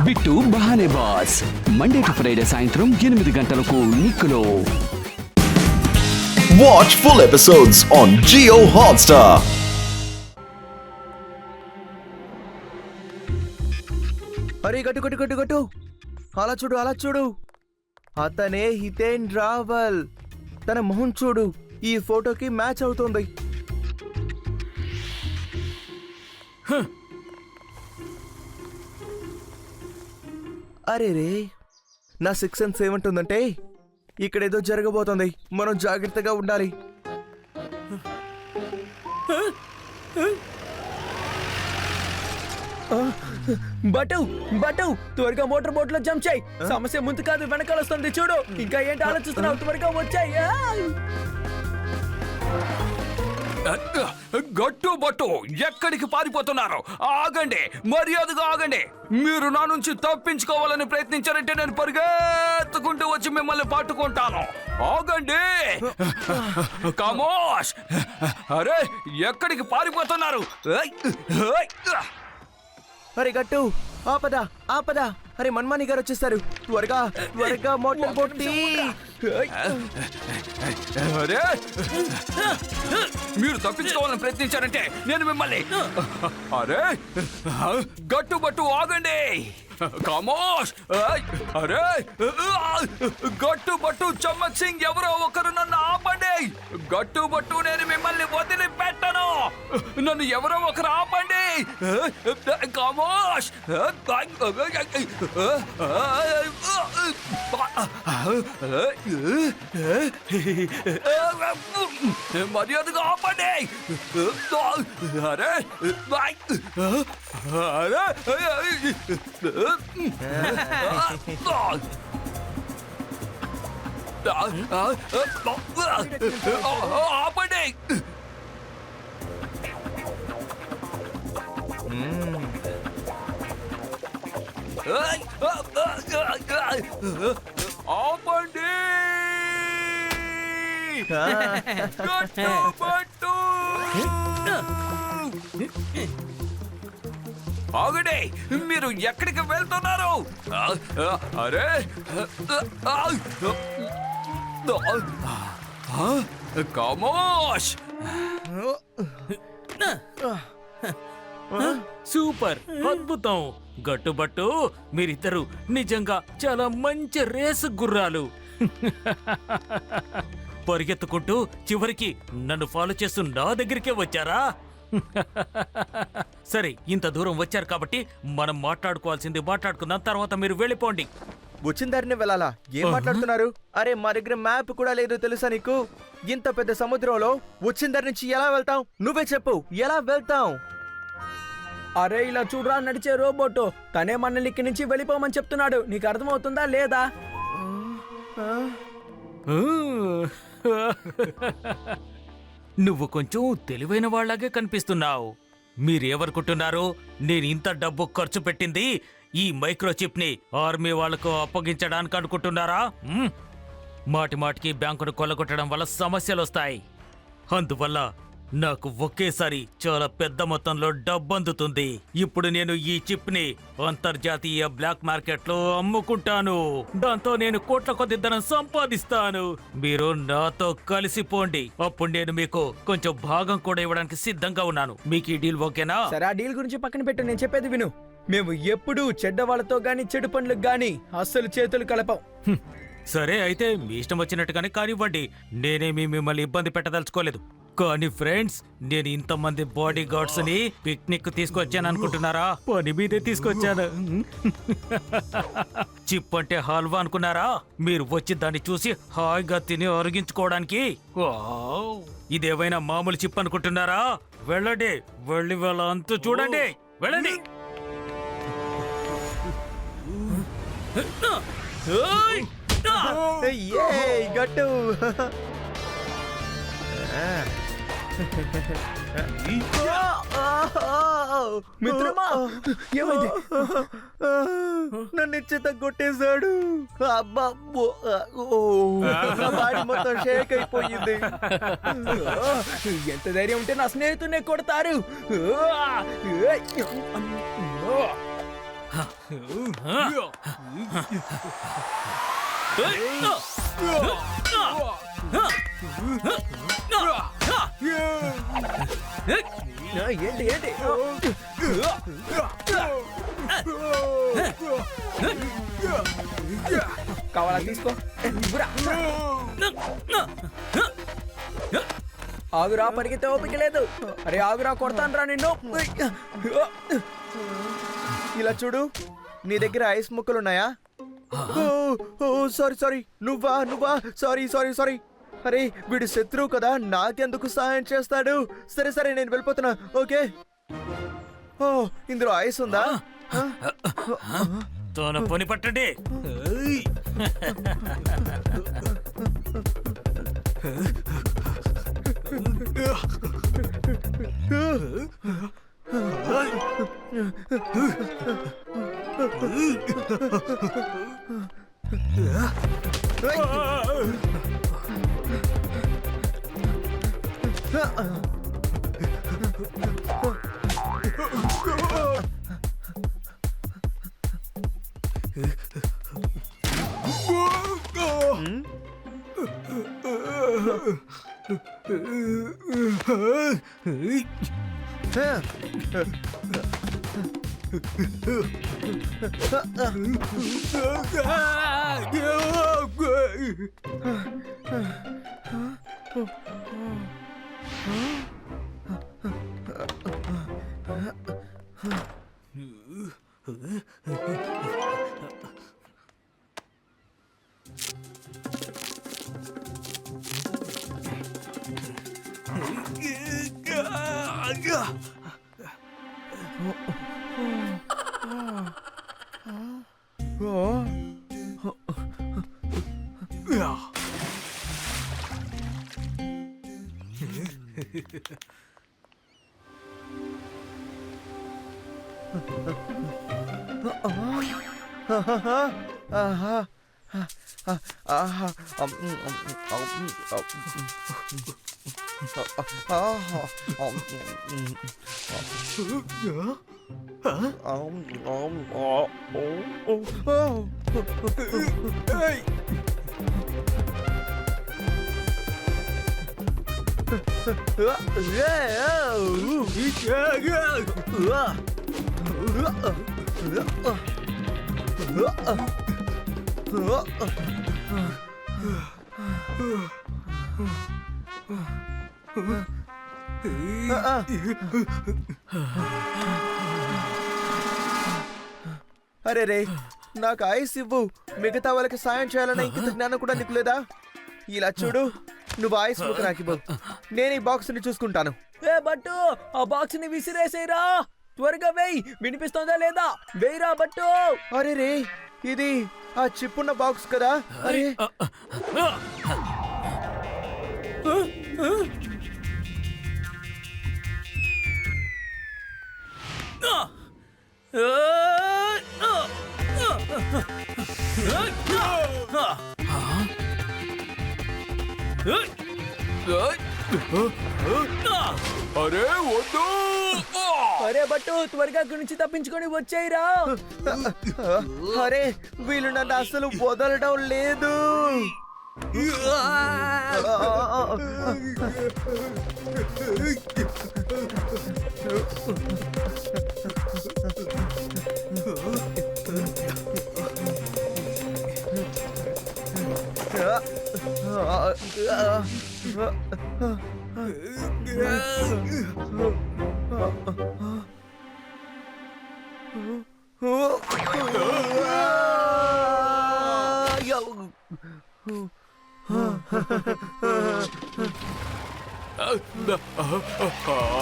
Bit బహానే boss Monday to Friday సాయంత్రం 8 గంటలకు నిక్కులో. Watch full episodes on Jio Hotstar. అరే గట్టు గట్టు గట్టు గట్టు అలా చూడు అతనే హితేన్ రావల్. తన మొహం చూడు, ఈ ఫోటోకి మ్యాచ్ అవుతుంది. అరే రే, నా 6 సెన్స్ ఏమంటుందంటే ఇక్కడ ఏదో జరగబోతుంది, మనం జాగ్రత్తగా ఉండాలి. బటు బటు త్వరగా మోటార్ బోట్ లో జంప్ చేయి. సమస్య ముందు కాదు వెనకాల వస్తుంది చూడు. ఇంకా ఏంటి ఆలోచిస్తున్నావు? త్వరగా వచ్చాయి. గట్టు బట్టు ఎక్కడికి పారిపోతున్నారు? ఆగండి, మర్యాదగా ఆగండి. మీరు నా నుంచి తప్పించుకోవాలని ప్రయత్నించారంటే నేను పరిగెత్తుకుంటూ వచ్చి మిమ్మల్ని పట్టుకుంటాను. ఆగండి, కమోష్. అరే ఎక్కడికి పారిపోతున్నారు? అరే గట్టు ఆపదా ఆపదా. అరే మన్మాని గారు వచ్చేస్తారు. త్వరగా త్వరగా మోటార్ బోట్ తీ. అరే మీరు తప్పించుకోవాలని ప్రయత్నించారంటే నేను మిమ్మల్ని. అరే గట్టుబట్టు ఆగండి, కమోష్. అరే గట్టుబట్టు చమ్మక్ సింగ్ ఎవరో ఒకరు నన్ను ఆపండి. గట్టుబట్టు నేను మిమ్మల్ని వదిలిపెట్టను. నన్ను ఎవరో ఒకరు ఆపండి, కమోష్. మర్యాదగా ఆపండి. అరే అరే ఆపండి. ఆపండి. గట్టుబట్టు ఆగండి, మీరు ఎక్కడికి వెళ్తున్నారు? అరే కమోష్. సూపర్, అద్భుతం. గట్టుబట్టు మీరిద్దరు నిజంగా చాలా మంచి రేసు గుర్రాలు. పరిగెత్తుకుంటూ చివరికి నన్ను ఫాలో చేస్తూ నా దగ్గరికే వచ్చారా? సరే, ఇంత దూరం వచ్చారు కాబట్టి మనం మాట్లాడుకోవాల్సింది మాట్లాడుకుందాం, తర్వాత మీరు వెళ్ళిపోండి. వచ్చిన దారిని వెళ్ళాలా? ఏం మాట్లాడుతున్నారు? అరే మా దగ్గర మ్యాప్ కూడా లేదు తెలుసా నీకు? ఇంత పెద్ద సముద్రంలో వచ్చిన దారి నుంచి ఎలా వెళ్తాం? నువ్వే చెప్పు, ఎలా వెళ్తాం? అరే ఇలా చూడరా, నడిచే రోబోట్. తనే మనల్ని ఇక్కడి నుంచి వెళ్ళిపోమని చెప్తున్నాడు. నీకు అర్థమవుతుందా లేదా? నువ్వు కొంచెం తెలివైన వాళ్ళగే కనిపిస్తున్నావు. మీరేమనుకుంటున్నారు? నేను ఇంత డబ్బు ఖర్చు పెట్టింది ఈ మైక్రోచిప్ ని ఆర్మీ వాళ్లకు అప్పగించడానికి అనుకుంటున్నారా? మాటి మాటికి బ్యాంకును కొల్లగొట్టడం వల్ల సమస్యలు వస్తాయి. అందువల్ల నాకు ఒకేసారి చాలా పెద్ద మొత్తంలో డబ్బు అందుతుంది. ఇప్పుడు నేను ఈ చిప్ ని అంతర్జాతీయ బ్లాక్ మార్కెట్ లో అమ్ముకుంటాను. దాంతో నేను కోట్ల కొద్ది ధనం సంపాదిస్తాను. మీరు నాతో కలిసిపోండి. అప్పుడు నేను మీకు కొంచెం భాగం కూడా ఇవ్వడానికి సిద్ధంగా ఉన్నాను. మీకు ఈ డీల్ ఓకేనా? సరే, ఆ డీల్ గురించి పక్కన పెట్టు, నేను చెప్పేది విను. మేము ఎప్పుడూ చెడ్డ వాళ్ళతో గాని చెడు పనులకు గాని అస్సలు చేతులు కలపం. సరే, అయితే మీ ఇష్టం వచ్చినట్టుగానే కానివ్వండి. నేనేమి మిమ్మల్ని ఇబ్బంది పెట్టదలుచుకోలేదు. కానీ ఫ్రెండ్స్, నేను ఇంతమంది బాడీ గార్డ్స్ ని పిక్నిక్ తీసుకొచ్చాను అనుకుంటున్నారా? పని మీదే తీసుకొచ్చాను. చిప్ అంటే హల్వా అనుకున్నారా? మీరు వచ్చి దాన్ని చూసి హాయిగా తిని అరిగించుకోవడానికి. ఇదేమైనా మామూలు చిప్ అనుకుంటున్నారా? వెళ్ళండి, వెళ్ళి వాళ్ళ అంతు చూడండి. వెళ్ళండి. గట్టు మిత్రమా, ఏమైంది? నన్ను ఇచ్చేత కొట్టేశాడు. బాడీ మొత్తం షేక్ అయిపోయింది. ఎంత ధైర్యం ఉంటే నా స్నేహితుడినే కొడతారు. ఏంటి ఏంటి కావాలా తీసుకో ఇవ్వురా. ఆగురా, పరిగెత్తే ఓపిక లేదు. అరే ఆగురా, కొడతాను రా నిన్ను. ఇలా చూడు, నీ దగ్గర ఐస్ ముక్కలు ఉన్నాయా? సారీ సారీ, నువ్వా సారీ. అరే వీడు శత్రువు కదా, నాకెందుకు సహాయం చేస్తాడు? సరే సరే, నేను వెళ్ళిపోతున్నా. ఓకే. ఓ, ఇందులో ఐస్ ఉందా? తోన పని పట్టండి. అరే రే, నాకు ఐస్ ఇవ్వు. మిగతా వాళ్ళకి సాయం చేయాలన్న ఇంకిత జ్ఞానం కూడా నీకు లేదా? ఇలా చూడు, నువ్వు ఐస్ ముక్క నాకు ఇవ్వు, నేను ఈ బాక్స్ ని చూసుకుంటాను. ఏ బట్టు, ఆ బాక్స్ ని విసిరేసేరా. త్వరగా వేయ్. వినిపిస్తుందా లేదా? వేయరా బట్టు. అరే రే, ఇది ఆ చిప్పున్న బాక్స్ కదా. అరే అరే వద్దు. అరే బట్టు, త్వరగా ఇక్కడి నుంచి తప్పించుకొని వచ్చేయరా. అరే వీళ్ళు నన్ను అసలు వదలడం లేదు.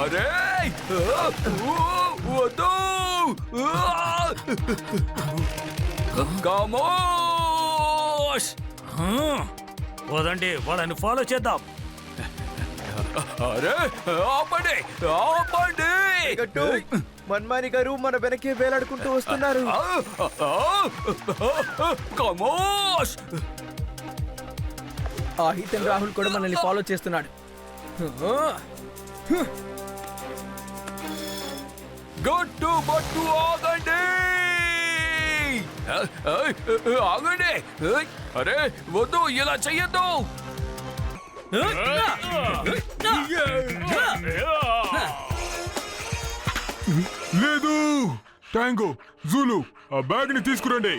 అరే వద్దు. ఖమోష్. వదండి, వాళ్ళని ఫాలో చేద్దాం. అరే ఆపండి ఆపండి. గట్టు, మన్మాని గారు మన వెనకే వేలాడుకుంటూ వస్తున్నారు. ఖమోష్. ఆ హితన్ రాహుల్ కూడా మనల్ని ఫాలో చేస్తున్నాడు. గట్టు బట్టు ఆగండి. ఆగండి. అరే వద్దు, ఇలా చెయ్యొద్దు. లేదు. టాంగో, జూలు, ఆ బ్యాగ్ ని తీసుకురండి.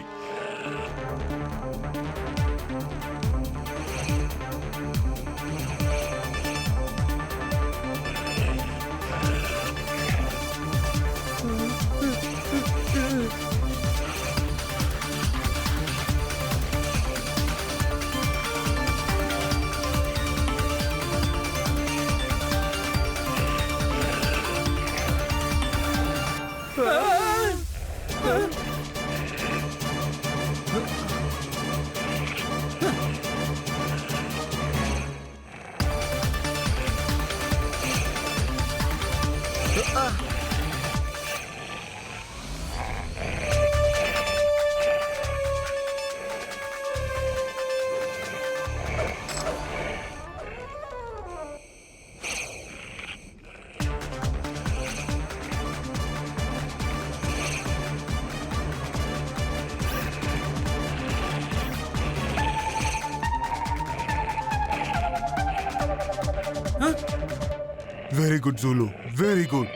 వెరీ గుడ్ జూలు, వెరీ గుడ్.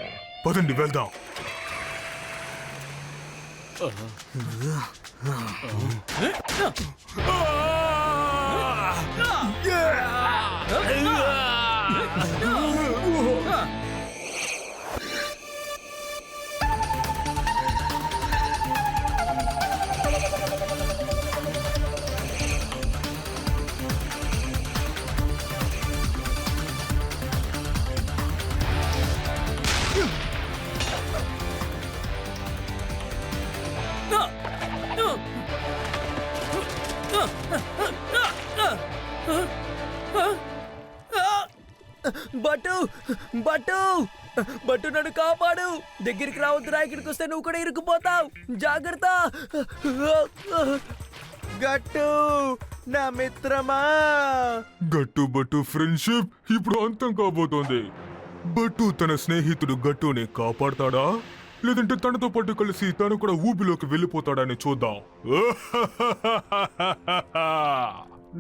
పదండి వెళ్దాం. బట్టు బట్టు బట్టు, నన్ను కాపాడు. దగ్గరికి రావద్దురా, ఇక్కడికి వస్తే నువ్వు కూడా ఇరుక్కుపోతావు. జాగ్రత్త. గట్టు నా మిత్రమా. గట్టు బట్టు ఫ్రెండ్షిప్ ఇప్పుడు అంతం కాబోతోంది. బట్టు తన స్నేహితుడు గట్టుని కాపాడతాడా, లేదంటే తనతో పాటు కలిసి తను కూడా ఊబిలోకి వెళ్ళిపోతాడని చూద్దాం.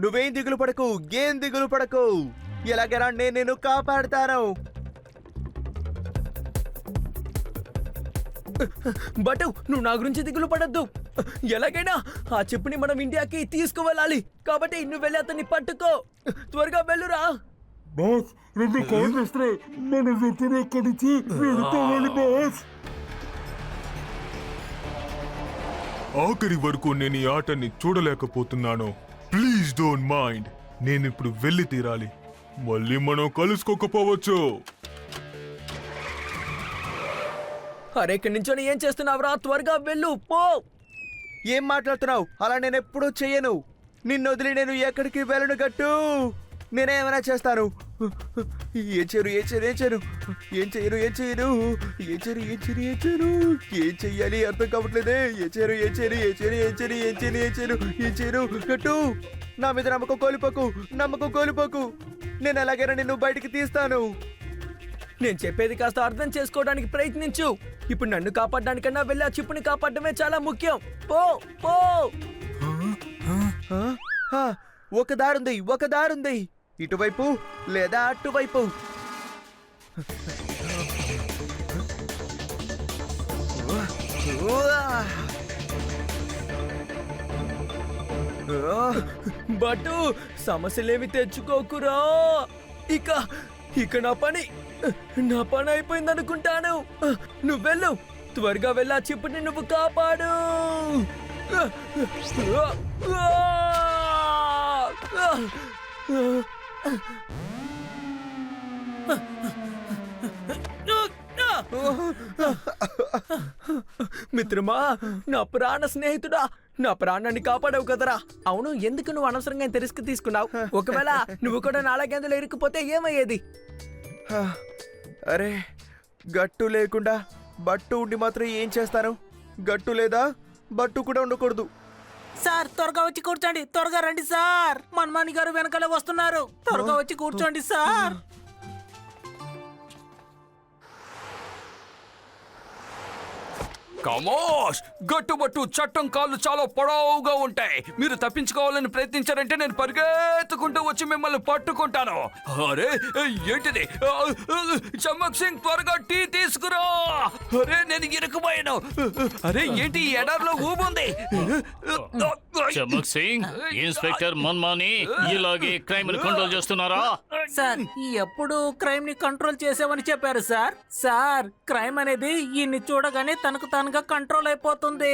నువ్వేం దిగులు పడకు, ఏం దిగులు పడకు. ఎలాగైనా నేను నిన్ను కాపాడుతాను. బట్టు, నువ్వు నా గురించి దిగులు పడద్దు. ఎలాగైనా ఆ చెప్పుని మనం ఇండియాకి తీసుకువెళ్ళాలి. కాబట్టి నువ్వు వెళ్ళి అతన్ని పట్టుకో. త్వరగా వెళ్ళురా. బాస్, రెండు కాల్ చేస్తే మన వ్యక్తిని ఎక్కడి నుంచి వెళ్ళిపోవాలి బాస్. ఆఖరి వరకు నేను ఈ ఆటని చూడలేకపోతున్నాను. Please don't mind. నేను ఇప్పుడు వెళ్ళి తీరాలి. మళ్ళీ మనం కలుసుకోకపోవచ్చు. అరే, ఇక్కడి నుంచో ఏం చేస్తున్నావురా? త్వరగా వెళ్ళు, పో. ఏం మాట్లాడుతున్నావు? అలా నేను ఎప్పుడూ చెయ్యను. నిన్ను వదిలి నేను ఎక్కడికి వెళ్ళను గట్టు. నేనేమైనా చేస్తాను. ఏం చేయను, ఏం చేయను, ఏం చేయను, ఏం చేయను, ఏం చేయను, ఏం చేయను, ఏం చేయను, ఏం చేయను, ఏం చెయ్యాలి అర్థం కావట్లేదే. ఏం చేయను, ఏం చేయను, ఏం చేయను, ఏం చేయను, ఏం చేయను, ఏం చేయను, ఏం చేయను. గట్టు, నా మీద నమ్మకం కోల్పోకు, నమ్మకం కోల్పోకు. నేను ఎలాగైనా నిన్ను బయటికి తీస్తాను. నేను చెప్పేది కాస్త అర్థం చేసుకోవడానికి ప్రయత్నించు. ఇప్పుడు నన్ను కాపాడడానికన్నా వెళ్ళి ఆ చిప్పుని కాపాడటమే చాలా ముఖ్యం. పో పో. ఒక దారుంది, ఒక దారుంది. ఇటువైపు లేదా అటువైపు. బట్టు, సమస్యలేమి తెచ్చుకోకురా. ఇక నా పని అయిపోయింది అనుకుంటాను. నువ్వు వెళ్ళు, త్వరగా వెళ్ళా. చిప్పుని నువ్వు కాపాడు. మిత్రమా, నా ప్రాణ స్నేహితుడా, నా ప్రాణాన్ని కాపాడావు కదరా. అవును, ఎందుకు నువ్వు అనవసరంగా ఇంత రిస్క్ తీసుకున్నావు? ఒకవేళ నువ్వు కూడా నాలుగేందులో ఇరుక్కుపోతే ఏమయ్యేది? అరే, గట్టు లేకుండా బట్టు ఉండి మాత్రం ఏం చేస్తాను? గట్టు లేదా బట్టు కూడా ఉండకూడదు. సార్, త్వరగా వచ్చి కూర్చోండి. త్వరగా రండి సార్. మన్మాని గారు వెనకాల వస్తున్నారు. త్వరగా వచ్చి కూర్చోండి సార్. కమోష్ గట్టుబట్టు చట్టం కాళ్ళు చాలా పొడవుగా ఉంటాయి. మీరు తప్పించుకోవాలని ప్రయత్నించారంటే నేను పరిగెత్తుకుంటూ వచ్చి మిమ్మల్ని పట్టుకుంటాను. అరే ఏంటిది? చమ్మక్ సింగ్ త్వరగా టీ తీసుకురా. అరే నేను ఇరుక్కుపోయాను. అరే ఏంటి ఈ ఎడారిలో ఊబుంది? చమక్ సింగ్, ఇన్స్పెక్టర్ మన్మాని ఇలాగే క్రైమ్ ని కంట్రోల్ చేస్తున్నారా? సార్ ఎప్పుడు క్రైమ్ ని కంట్రోల్ చేసామని చెప్పారు సార్. సార్ క్రైమ్ అనేది ఈయన్ని చూడగానే తనకు తానుగా కంట్రోల్ అయిపోతుంది.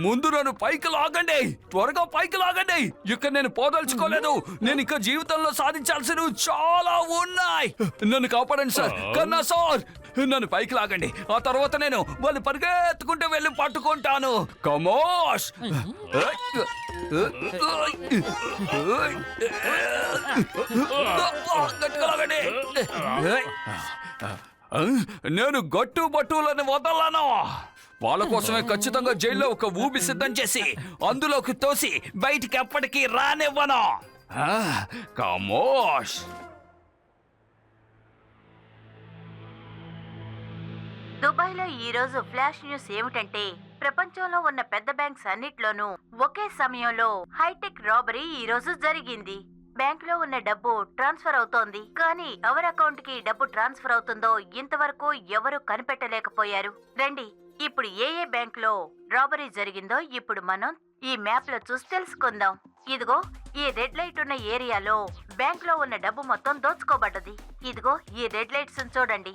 ముందు నన్ను పైకి లాగండి, త్వరగా పైకి లాగండి. ఇక్కడ నేను పోదలుచుకోలేదు. నేను ఇక జీవితంలో సాధించాల్సినవి చాలా ఉన్నాయి. నన్ను కాపాడండి సార్. కన్నా సార్ నన్ను పైకి లాగండి. ఆ తర్వాత నేను వాళ్ళు పరిగెత్తుకుంటూ వెళ్ళి పట్టుకుంటాను. కమోష్ గట్టిగా లాగండి. నేను గట్టు బట్టులని వదలను. వాళ్ళ కోసమే ఖచ్చితంగా జైల్లో ఒక ఊబి సిద్ధం చేసి అందులోకి తోసి బయటికి ఎప్పటికీ రానివ్వను. కమోష్ దుబాయ్లో ఈ రోజు ఫ్లాష్ న్యూస్ ఏమిటంటే ప్రపంచంలో ఉన్న పెద్ద బ్యాంక్స్ అన్నిట్లోనూ ఒకే సమయంలో హైటెక్ రాబరీ ఈ రోజు జరిగింది. బ్యాంక్ లో ఉన్న డబ్బు ట్రాన్స్ఫర్ అవుతోంది, కానీ ఎవరి అకౌంట్ కి డబ్బు ట్రాన్స్ఫర్ అవుతుందో ఇంతవరకు ఎవరు కనిపెట్టలేకపోయారు. రండి ఇప్పుడు ఏ బ్యాంక్ లో రాబరీ జరిగిందో ఇప్పుడు మనం ఈ మ్యాప్ లో చూసి తెలుసుకుందాం. ఇదిగో ఈ రెడ్ లైట్ ఉన్న ఏరియాలో బ్యాంక్ లో ఉన్న డబ్బు మొత్తం దోచుకోబడ్డది. ఇదిగో ఈ రెడ్ లైట్స్ చూడండి.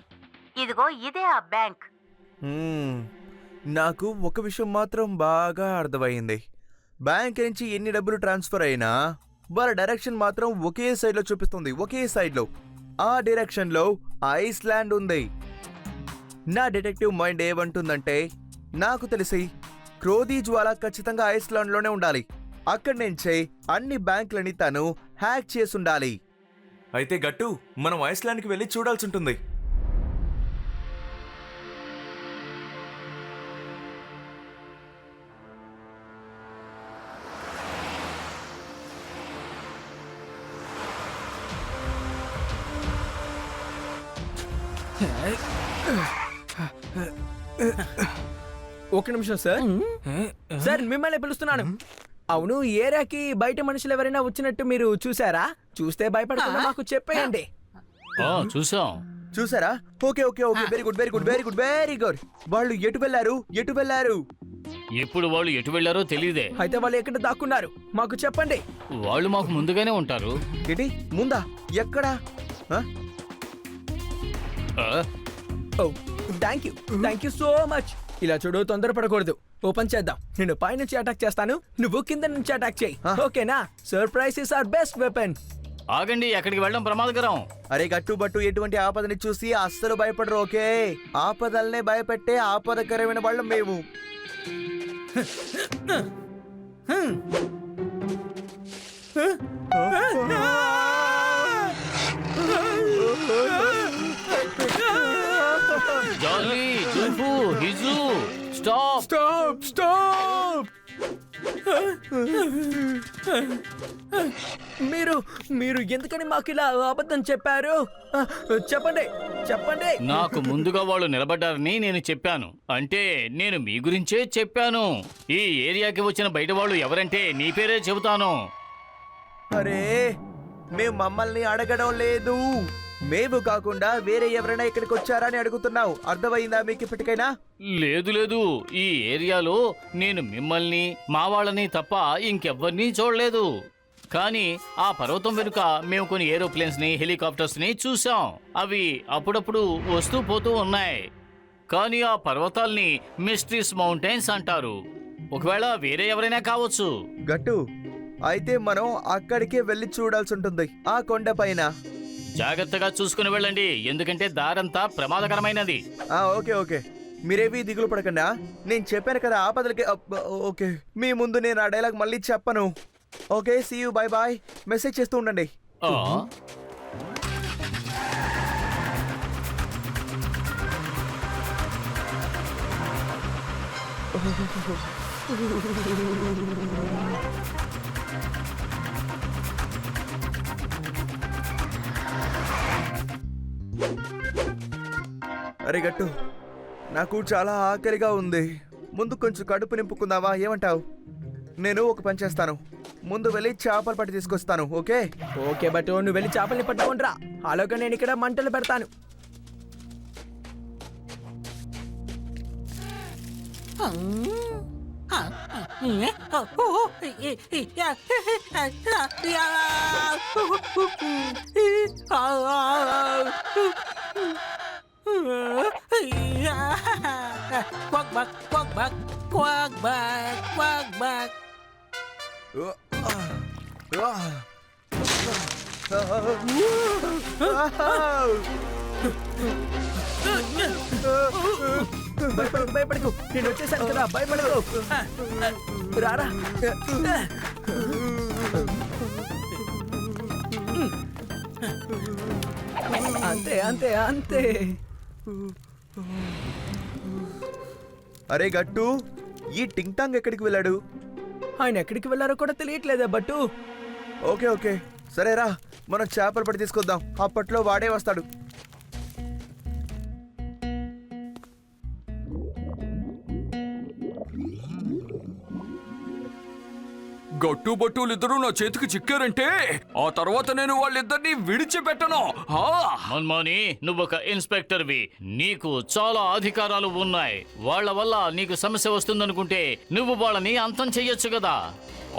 ఇదిగో ఇదే ఆ బ్యాంక్. నాకు ఒక విషయం మాత్రం బాగా అర్థమైంది. బ్యాంక్ నుంచి ఎన్ని డబ్బులు ట్రాన్స్ఫర్ అయినా వాళ్ళ డైరెక్షన్ మాత్రం ఒకే సైడ్లో చూపిస్తుంది. ఒకే సైడ్లో. ఆ డైరెక్షన్లో ఐస్లాండ్ ఉంది. నా డిటెక్టివ్ మైండ్ ఏమంటుందంటే నాకు తెలిసి క్రోధీ జ్వాల ఖచ్చితంగా ఐస్లాండ్లోనే ఉండాలి. అక్కడి నుంచే అన్ని బ్యాంకులని తను హ్యాక్ చేసి ఉండాలి. అయితే గట్టు మనం ఐస్లాండ్కి వెళ్ళి చూడాల్సి ఉంటుంది. ఒక నిమిషం సార్. సార్ మిమ్మల్ని పిలుస్తున్నాను. అవును, ఈ ఏరియాకి బయట మనుషులు ఎవరైనా వచ్చినట్టు మీరు చూసారా? చూస్తే భయపడకుండా మాకు చెప్పేయండి. చూసాం. చూసారా? Okay okay okay, very good very good very good very good. వాళ్ళు ఎటు వెళ్ళారు? ఇప్పుడు వాళ్ళు ఎటు వెళ్లారో తెలియదే. అయితే వాళ్ళు ఎక్కడ దాక్కున్నారు మాకు చెప్పండి. వాళ్ళు మాకు ముందుగానే ఉంటారు. ఏంటి ముందా? ఎక్కడా? Thank you so much. ఇలా చూడు, తొందరపడకూడదు. ఓపెన్ చేద్దాం. నేను పైనుంచి అటాక్ చేస్తాను, నువ్వు కింద నుంచి అటాక్ చేయి. ఓకేనా? Surprise is our best weapon. ఆగండి, ఎక్కడికి వెళ్ళడం ప్రమాదకరం. అరే గట్టుబట్టు ఎటువంటి ఆపదని చూసి అస్సలు భయపడరు. ఓకే, ఆపదల్నే భయపెట్టే ఆపదకరమైన వాళ్ళం మేము. జాలీ, జుల్ఫు, హిజు, స్టాప్. మీరు ఎందుకని మాకు ఇలా అబద్ధం చెప్పారు? చెప్పండి. నాకు ముందుగా వాళ్ళు నిలబడ్డారని నేను చెప్పాను. అంటే నేను మీ గురించే చెప్పాను. ఈ ఏరియాకి వచ్చిన బయట వాళ్ళు ఎవరంటే నీ పేరే చెబుతాను. అరే మేము మమ్మల్ని అడగడం లేదు. మేము కాకుండా వేరే ఎవరైనా ఇక్కడికి వచ్చారని అడుగుతున్నావు. అర్థమైందా మీకు ఇప్పటికైనా? లేదు, ఈ ఏరియాలో నేను మిమ్మల్ని మా వాళ్ళని తప్ప ఇంకెవ్వరినీ చూడలేదు. కానీ ఆ పర్వతం వెనుక మేము కొన్ని ఏరోప్లేన్స్ ని, హెలికాప్టర్స్ ని చూసాం. అవి అప్పుడప్పుడు వస్తూ పోతూ ఉన్నాయి. కానీ ఆ పర్వతాల్ని మిస్ట్రీస్ మౌంటైన్స్ అంటారు. ఒకవేళ వేరే ఎవరైనా కావచ్చు. గట్టు, అయితే మనం అక్కడికే వెళ్ళి చూడాల్సి ఉంటుంది. ఆ కొండ పైన జాగ్రత్తగా చూసుకుని వెళ్ళండి, ఎందుకంటే దారంతా ప్రమాదకరమైనది. ఓకే, మీరేవి దిగులు పడకుండా. నేను చెప్పాను కదా ఆపదలకి. ఓకే, మీ ముందు నేను ఆ డైలాగ్ మళ్ళీ చెప్పను. Okay, see you, bye bye. Message చేస్తూ ఉండండి. అరే గట్టు, నాకు చాలా ఆకలిగా ఉంది. ముందు కొంచెం కడుపు నింపుకుందావా, ఏమంటావు? నేను ఒక పని చేస్తాను, ముందు వెళ్ళి చేపలు పట్టి తీసుకొస్తాను. ఓకే ఓకే బట్టు, నువ్వు వెళ్ళి చేపల్ని పట్టుకోండిరా. అలాగే నేను ఇక్కడ మంటలు పెడతాను. భయపడకు భయపడకు, నేను వచ్చేసాను కదా, భయపడకు. రారా. అంతే అంతే అంతే. అరే గట్టు, ఈ టింగ్ టాంగ్ ఎక్కడికి వెళ్ళాడు? ఆయన ఎక్కడికి వెళ్ళారో కూడా తెలియట్లేదా బట్టు? ఓకే ఓకే సరేరా, మనం చేపలు పట్టి తీసుకొద్దాం. అప్పట్లో వాడే వస్తాడు. గట్టు బట్టులు ఇద్దరు నా చేతికి చిక్కారంటే ఆ తర్వాత నేను వాళ్ళిద్దరిని విడిచిపెట్టను. మన్మాని, నువ్వొక ఇన్స్పెక్టర్వి, నీకు చాలా అధికారాలు ఉన్నాయి. వాళ్ళ వల్ల నీకు సమస్య వస్తుందనుకుంటే నువ్వు వాళ్ళని అంతం చెయ్యొచ్చు కదా.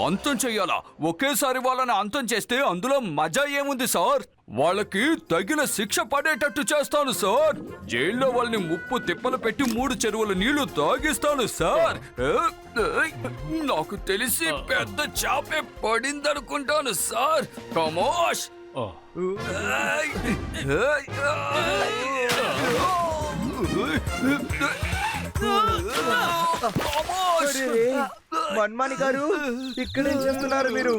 అంతం చెయ్యాలా? ఒకేసారి వాళ్ళని అంతం చేస్తే అందులో మజా ఏముంది సార్? వాళ్ళకి తగిన శిక్ష పడేటట్టు చేస్తాను సార్. జైల్లో వాళ్ళని ముప్పు తిప్పలు పెట్టి 3 చెరువుల నీళ్లు తాగిస్తాను సార్. నాకు తెలిసి పెద్ద చాపే పడిందనుకుంటాను సార్. కమోష్. మన్మాని గారు, ఇక్కడేం చేస్తున్నారు మీరు?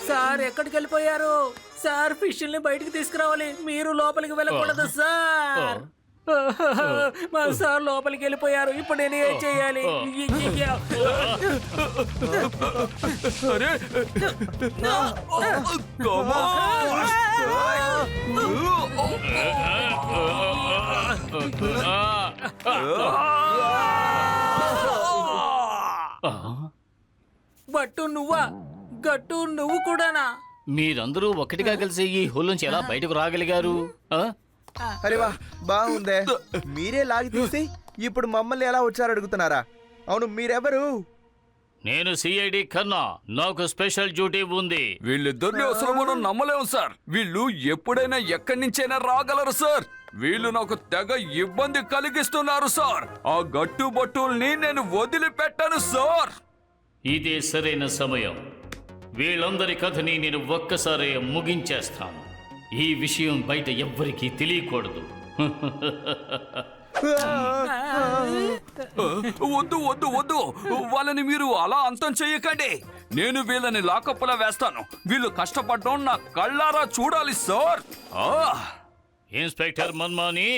సార్ ఎక్కడికి వెళ్ళిపోయారు? సార్ ఫిష్ల్ని బయటికి తీసుకురావాలి, మీరు లోపలికి వెళ్ళకూడదు సార్. మా సార్ లోపలికి వెళ్ళిపోయారు, ఇప్పుడు నేను ఏం చేయాలి? అరే కమోష్. బట్టు నువ్వా? గట్టు నువ్వు కూడానా? మీరందరూ ఒకటిగా కలిసి ఈ హోల్ నుంచి ఎలా బయటకు రాగలిగారు? అరే వా, బాగుందే. మీరే లాగి తీసి ఇప్పుడు మమ్మల్ని ఎలా వచ్చారు అడుగుతున్నారా? అవును, మీరెవరు? నేను సిఐడి కన్నా, నాకు స్పెషల్ డ్యూటీ ఉంది. వీళ్ళిద్దరిని అసలు మనం నమ్మలేము సార్. వీళ్ళు ఎప్పుడైనా ఎక్కడి నుంచైనా రాగలరు సార్. వీళ్ళు నాకు తెగ ఇబ్బంది కలిగిస్తున్నారు సార్. ఆ గట్టు బట్టుల్ని నేను వదిలిపెట్టాను సార్. ఇదే సరైన సమయం. వీళ్ళందరి కథని నేను ఒక్కసారి ముగించేస్తాను. ఈ విషయం బయట ఎవ్వరికీ తెలియకూడదు. వద్దు వద్దు వద్దు, వాళ్ళని మీరు అలా అంతం చెయ్యకండి. నేను వీళ్ళని లాకప్పులా వేస్తాను. వీళ్ళు కష్టపడడం నా కళ్ళారా చూడాలి సార్. ఇన్స్పెక్టర్ మన్మాని,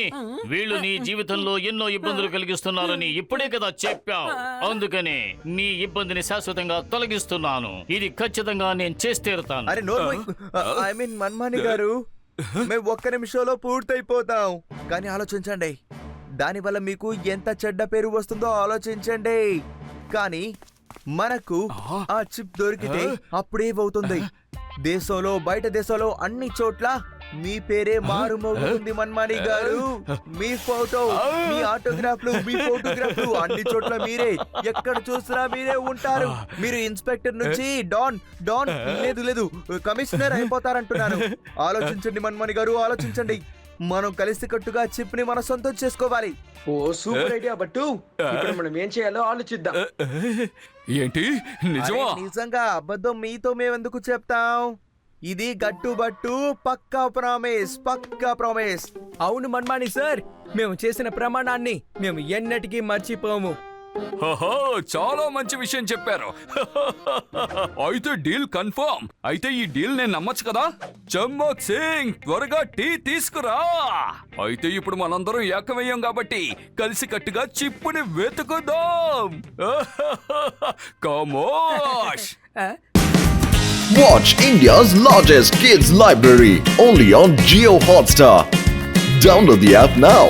వీళ్ళు నీ జీవితంలో ఎన్నో ఇబ్బందులు కలిగిస్తున్నారని ఇప్పుడే కదా చెప్పావు. అందుకనే నీ ఇబ్బందిని శాశ్వతంగా తొలగిస్తున్నాను. ఇది ఖచ్చితంగా నేను చేసి తీరుతాను. అరే నో, ఐ మీన్ మన్మాని గారు, మేము 1 నిమిషంలో పూర్తయిపోతాం. కానీ ఆలోచించండి, దానివల్ల మీకు ఎంత చెడ్డ పేరు వస్తుందో ఆలోచించండి. కానీ మనకు ఆ చిప్ దొరికితే అప్పుడేమవుతుంది? దేశంలో బయట దేశంలో అన్ని చోట్ల మీ పేరే మారుమోగుతుంది మన్మాని గారు. మీ ఫోటో, మీ ఆటోగ్రాఫ్లు, మీ ఫోటోగ్రాఫ్లు అన్ని చోట్ల మీరే. ఎక్కడ చూసినా మీరే ఉంటారు. మీరు ఇన్స్పెక్టర్ నుంచి డాన్ డాన్ లేదు కమిషనర్ అయిపోతారంటున్నాను. ఆలోచించండి మన్మాని గారు, ఆలోచించండి. మనం కలిసికట్టుగా చిప్ ని మన సొంతం చేసుకోవాలి. ఓ సూపర్ ఐడియా బట్టు. ఇప్పుడు మనం ఏం చేయాలో ఆలోచిద్దాం. ఏంటి నిజమా? అరే, నిజంగా అబద్ధం మీతో మేమెందుకు చెప్తాం? ఇది గట్టు బట్టు పక్కా ప్రామిస్, పక్కా ప్రామిస్. అవును మన్మాని సార్, మేము చేసిన ప్రమాణాన్ని మేము ఎన్నటికీ మర్చిపోము. చాలా మంచి విషయం చెప్పారు. అయితే డీల్ కన్ఫర్మ్. అయితే ఈ డీల్ నేను నమ్మచ్చు కదా? చమ్మక్ సింగ్, త్వరగా టీ తీసుకురా. అయితే ఇప్పుడు మనందరం ఏకమయ్యాం కాబట్టి కలిసి కట్టుగా చిప్పుని వెతుకుదాం. కమోష్. Watch India's largest kids library only on Jio Hotstar. Download the app now.